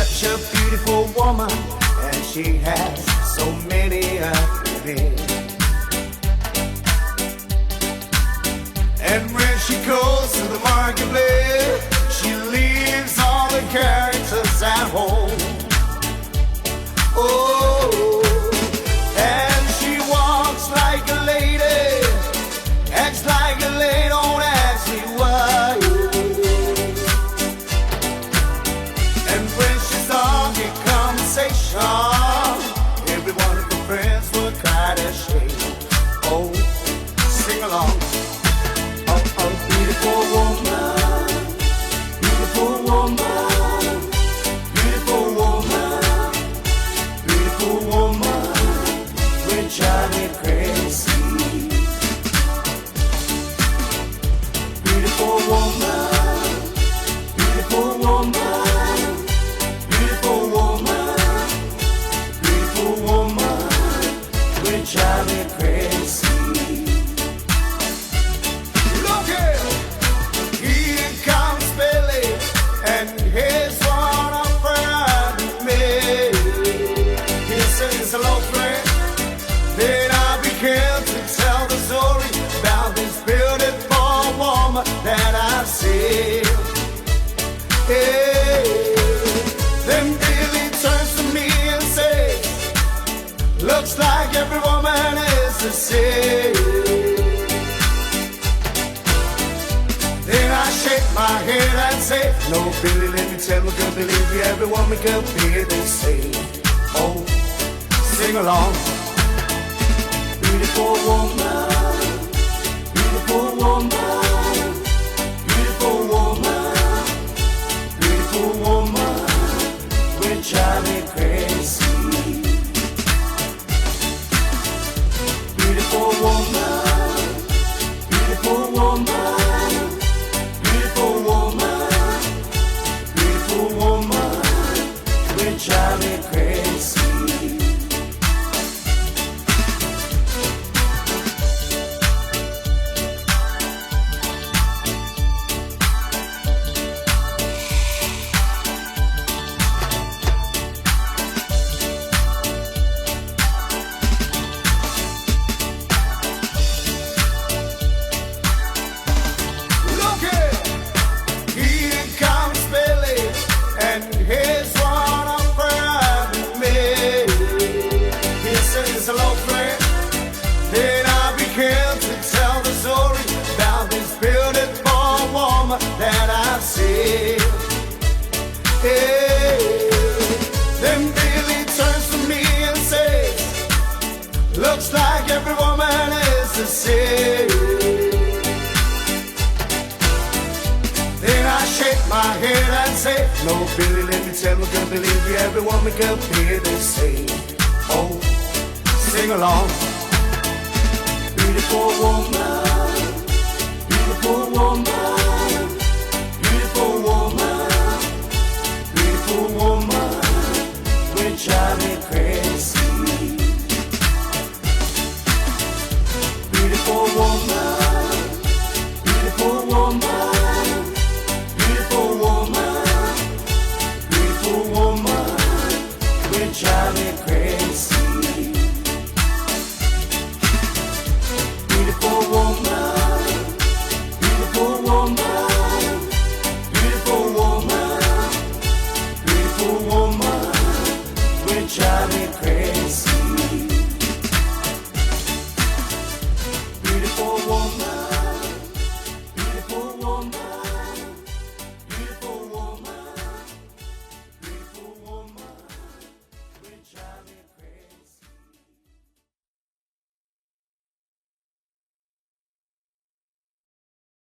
such a beautiful woman, and she has so many attributes. And when she goes to the marketplace, she leaves all the characters at home. Oh, and she walks like a lady, acts like a lady, don't ask me why. And when she's talking conversation, every one of her friends will cry their shame. Oh, sing along. Beautiful woman, beautiful woman, beautiful woman, beautiful woman, will drive me crazy. Beautiful woman, beautiful woman, beautiful woman, beautiful woman, will drive me crazy. Hello, friend. Then I began to tell the story about this beautiful woman that I've seen. Hey. Then Billy turns to me and says, looks like every woman is the same. Then I shake my head and say, no, Billy, let me tell you, girl, believe you, every woman can be the same. Oh, sing along. Beautiful woman, beautiful woman, beautiful woman, beautiful woman, will drive me crazy. Beautiful woman, beautiful woman, beautiful woman, beautiful woman, will drive me crazy. Hello, friend. Then I began to tell the story about this beautiful woman that I've seen. Hey. Then Billy turns to me and says, looks like every woman is the same. Then I shake my head and say, no, Billy, let me tell you, girl, believe you, every woman can be the same. Oh, sing along. Beautiful woman, beautiful woman, beautiful woman, beautiful woman, will drive me crazy. Beautiful woman, beautiful woman, beautiful woman, beautiful woman, will drive me crazy. Beautiful woman, beautiful woman, beautiful woman, beautiful woman, will drive me crazy.